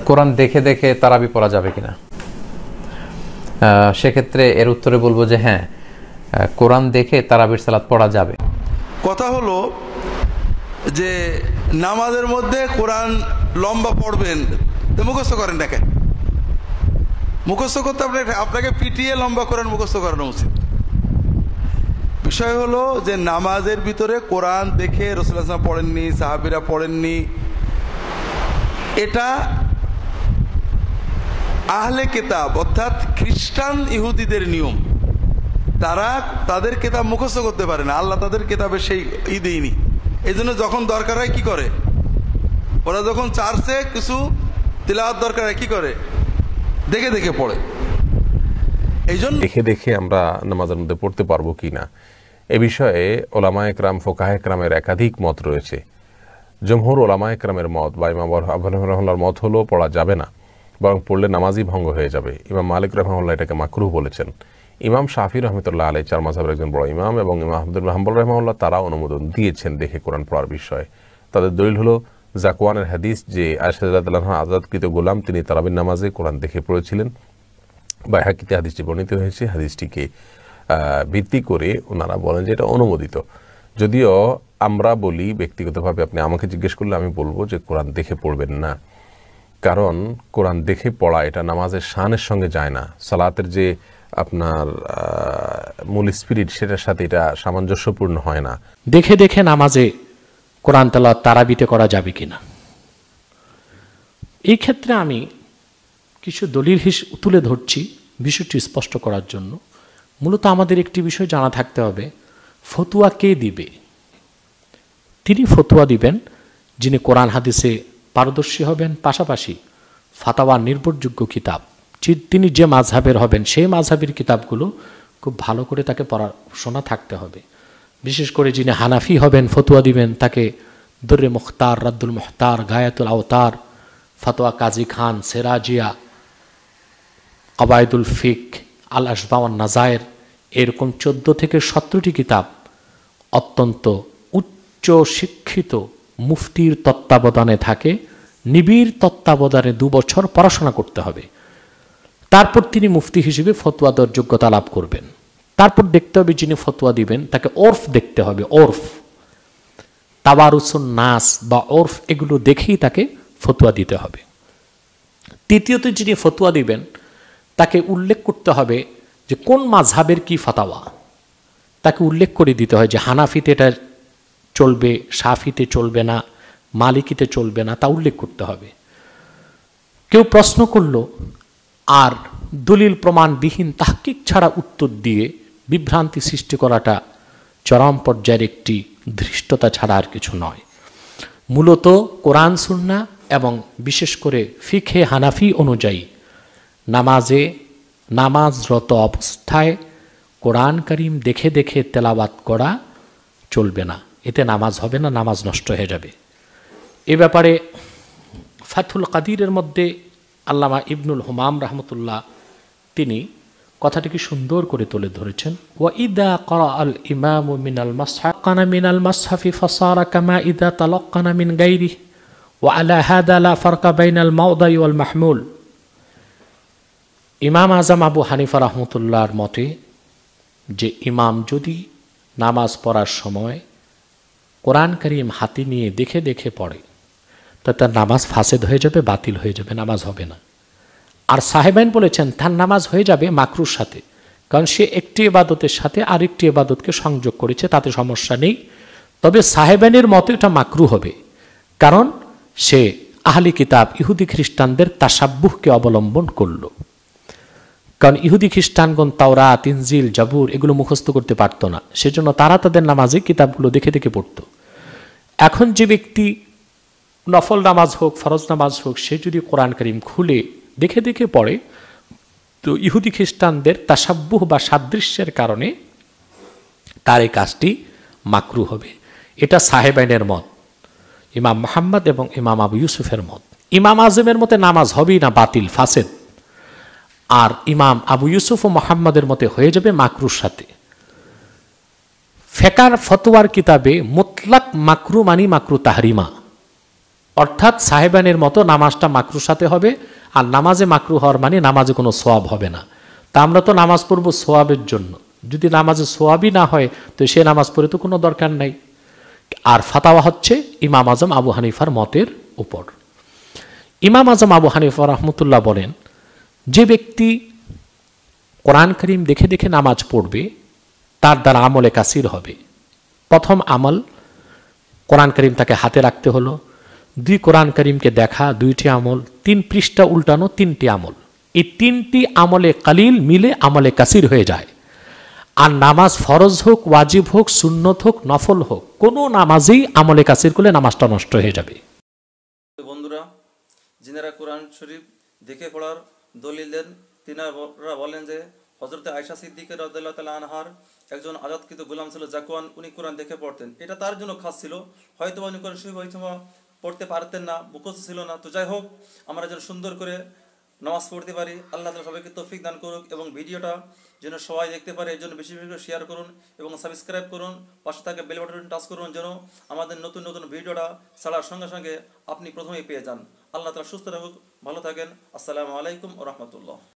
কোরআন দেখে দেখে তারাবি পড়া যাবে কিনা, সেক্ষেত্রে এর উত্তরে বলবো যে হ্যাঁ, কোরআন দেখে তারাবির সালাত পড়া যাবে। কথা হলো যে নামাজের মধ্যে কোরআন লম্বা পড়বেন, তো মুখস্থ করেন না কেন? মুখস্থ করতে আপনাকে পিটিয়ে লম্বা কোরআন মুখস্থ করানো উচিত। বিষয় হলো যে নামাজের ভিতরে কোরআন দেখে রাসূলুল্লাহ সাল্লাল্লাহু আলাইহি ওয়াসাল্লাম পড়েননি, সাহাবীরা পড়েননি। এটা আহলে কিতাব অর্থাৎ খ্রিস্টান ইহুদিদের নিয়ম। তারা তাদের কিতাব মুখস্থ করতে পারে না, আল্লাহ তাদের কিতাবে সেই দেয়নি। এই জন্য যখন দরকার হয় কি করে, ওরা যখন চার্চে কিছু তিলাওয়াত দরকার হয় কি করে, দেখে দেখে পড়ে। এই জন্য দেখে দেখে আমরা নামাজের মধ্যে পড়তে পারবো কিনা এ বিষয়ে ওলামায়ে কেরাম, ফোকাহে কেরামের একাধিক মত রয়েছে। জমহুর ওলামায়ে কেরামের মত বা ইমাম আবু হানিফা রাহিমাহুল্লাহর মত হলো পড়া যাবে না, বরং পড়লে নামাজই ভঙ্গ হয়ে যাবে। ইমাম মালিক রাহিমাহুল্লাহ এটাকে মাকরুহ বলেছেন। ইমাম শাফি রহমতুল্লাহ আলাইহি চার মাযহাবের একজন বড় ইমাম এবং ইমাম আহমদ বিন হাম্বল রাহিমাহুল্লাহ তারা অনুমোদন দিয়েছেন দেখে কোরআন পড়ার বিষয়ে। তাদের দলিল হলো জাকওয়ানের হাদিস যে আয়েশা রাদিয়াল্লাহু আনহা আজাদকৃত গোলাম তিনি তারাবির নামাজে কোরআন দেখে পড়েছিলেন। বাইহাকিতে হাদিসটি বর্ণিত হয়েছে। হাদিসটিকে ভিত্তি করে ওনারা বলেন যে এটা অনুমোদিত। যদিও আমরা বলি ব্যক্তিগতভাবে, আপনি আমাকে জিজ্ঞেস করলে আমি বলবো যে কোরআন দেখে পড়বেন না, কারণ কোরআন দেখে পড়া এটা নামাজের শানের সঙ্গে যায় না। সালাতের যে আপনার মূল স্পিরিট সেটার সাথে এটা সামঞ্জস্যপূর্ণ হয় না। দেখে দেখে নামাজে কোরআন তেলাওয়াত তারাবিতে করা যাবে কিনা, এই ক্ষেত্রে আমি কিছু দলিল তুলে ধরছি বিষয়টি স্পষ্ট করার জন্য। মূলত আমাদের একটি বিষয় জানা থাকতে হবে, ফতুয়া কে দিবে? তিনি ফতুয়া দিবেন যিনি কোরআন হাদিসে পারদর্শী হবেন, পাশাপাশি ফাতাওয়ার নির্ভরযোগ্য কিতাব, তিনি যে মাযহাবের হবেন সেই মাযহাবের কিতাবগুলো খুব ভালো করে তাকে পড়াশোনা থাকতে হবে। বিশেষ করে যিনি হানাফি হবেন, ফতুয়া দিবেন, তাকে দুররে মুখতার, রাদ্দুল মুখতার, গায়াতুল আওতার, ফাতোয়া কাজী খান, সেরাজিয়া, কবায়দুল ফিক, আল আশবা ওয়ান নাজায়ের, এরকম 14 থেকে 17টি কিতাব অত্যন্ত উচ্চ শিক্ষিত মুফতির তত্ত্বাবধানে থাকে। নিবিড় তত্ত্বাবধানে 2 বছর পড়াশোনা করতে হবে। তারপর তিনি মুফতি হিসেবে ফতোয়া দেওয়ার যোগ্যতা লাভ করবেন। তারপর দেখতে হবে যিনি ফতোয়া দিবেন তাকে ওরফ দেখতে হবে, ওরফ, তাওয়ারুসুন নাস বা ওরফ, এগুলো দেখেই তাকে ফতোয়া দিতে হবে। তৃতীয়ত যিনি ফতোয়া দিবেন তাকে উল্লেখ করতে হবে যে কোন মাযহাবের কি ফাতাওয়া, তাকে উল্লেখ করে দিতে হয় যে হানাফিতে এটা চলবে, শাফিতে চলবে না, মালিকিতে চলবে না, তা উল্লেখ করতে হবে। কেউ প্রশ্ন করলো আর দলিল প্রমাণবিহীন তাহকিক ছাড়া উত্তর দিয়ে বিভ্রান্তি সৃষ্টি করাটা চরম পর্যায়ের একটি ধৃষ্টতা ছাড়া আর কিছু নয়। মূলত কোরআন সুন্নাহ এবং বিশেষ করে ফিকহে হানাফি অনুযায়ী নামাজরত অবস্থায় কোরআন কারীম দেখে দেখে তেলাওয়াত করা চলবে না, এতে নামাজ হবে না, নামাজ নষ্ট হয়ে যাবে। এ ব্যাপারে ফাথুল কাদিরের মধ্যে আল্লামা ইবনুল হুমাম রাহমাতুল্লাহ তিনি কথাটিকে সুন্দর করে তুলে ধরেছেন। ওয়া ইদা ক্বারাআল ইমামু মিনাল মাসহাফ কানা মিনাল মাসহাফি ফাসারা কামা ইদা তালাক্কানা মিন গায়রিহি ওয়া আলা হাদা লা ফারকা বাইনাল মাওদাই ওয়াল মাহমুল। ইমাম আজম আবু হানিফা রাহমাতুল্লাহর মতে যে ইমাম যদি নামাজ পড়ার সময় কোরআন কারীম হাতে নিয়ে দেখে দেখে পড়ে তা তার নামাজ ফাসেদ হয়ে যাবে, বাতিল হয়ে যাবে, নামাজ হবে না। আর সাহেবাইন বলেছেন তার নামাজ হয়ে যাবে মাকরুর সাথে, কারণ সে একটি ইবাদতের সাথে আরেকটি ইবাদতকে সংযোগ করেছে, তাতে সমস্যা নেই। তবে সাহেবাইনের মতে এটা মাকরু হবে, কারণ সে আহলি কিতাব ইহুদি খ্রিস্টানদের তাসাব্বুহকে অবলম্বন করল। কারণ ইহুদি খ্রিস্টানগণ তাওরাত, ইনজিল, জাবুর এগুলো মুখস্থ করতে পারতো না, সেজন্য তারা তাদের নামাজে কিতাবগুলো দেখে দেখে পড়ত। এখন যে ব্যক্তি নফল নামাজ হোক, ফরজ নামাজ হোক, সে যদি কোরআন কারীম খুলে দেখে দেখে পড়ে, তো ইহুদি খ্রিস্টানদের তাসাব্বুহ বা সাদৃশ্যের কারণে তার এই কাজটি মাকরু হবে। এটা সাহেবাইনের মত, ইমাম মুহাম্মদ এবং ইমাম আবু ইউসুফের মত। ইমাম আজমের মতে নামাজ হবেই না, বাতিল, ফাসেদ। আর ইমাম আবু ইউসুফ ও মুহাম্মদের মতে হয়ে যাবে মাকরুর সাথে। ফেকার ফতোয়ার কিতাবে মুতলাক মাকরু মানি মাকরু তাহরিমা, অর্থাৎ সাহেবানের মতো নামাজটা মাকরুর সাথে হবে, আর নামাজে মাকরু হওয়ার মানে নামাজে কোনো সোয়াব হবে না। তা আমরা তো নামাজ পড়বো সোয়াবের জন্য, যদি নামাজে সোয়াবই না হয় তো সে নামাজ পড়ে তো কোনো দরকার নাই। আর ফাতাওয়া হচ্ছে ইমাম আজম আবু হানিফার মতের উপর। ইমাম আজম আবু হানিফা রহমতুল্লাহ বলেন, যে ব্যক্তি কোরআন করিম দেখে দেখে নামাজ পড়বে তার দ্বারা আমলে কাসির হবে। প্রথম আমল, কোরআন করিম তাকে হাতে রাখতে হলো। 2, কোরআন করিমকে দেখা, 2টি আমল। 3 পৃষ্ঠা উল্টানো, 3টি আমল। এই 3টি আমলে কালিল মিলে আমলে কাসির হয়ে যায়। আর নামাজ ফরজ হোক, ওয়াজিব হোক, সুন্নত হোক, নফল হোক, কোনো নামাজেই আমলে কাসির করলে নামাজটা নষ্ট হয়ে যাবে। বন্ধুরা, যিনারা কোরআন শরীফ দেখে পড়ার দলিল দেন, তিনারা বলেন যে হযরতে আয়েশা সিদ্দিকা রাদিয়াল্লাহু তাআলা আনহার একজন আজাদকৃত গোলাম ছিল জাকওয়ান, উনি কোরআন দেখে পড়তেন। এটা তার জন্য খাস ছিল, হয়তো উনি কোরআন শরীফ হয়তো পড়তে পারতেন না, মুখস্থ ছিল না। তো যাই হোক, আমরা যেন সুন্দর করে নামাজ পড়তে পারি, আল্লাহ তাআলা সবাইকে তৌফিক দান করুক। এবং ভিডিওটা যেন সবাই দেখতে পারে, এই জন্য বেশি বেশি করে শেয়ার করুন এবং সাবস্ক্রাইব করুন, পাশে থাকা বেল বাটন টাচ করুন, যেন আমাদের নতুন নতুন ভিডিওটা ছাড়ার সঙ্গে সঙ্গে আপনি প্রথমেই পেয়ে যান। আল্লাহ তাআলা সুস্থ রাখুক, ভালো থাকেন। আসসালামু আলাইকুম ওয়া রাহমাতুল্লাহ।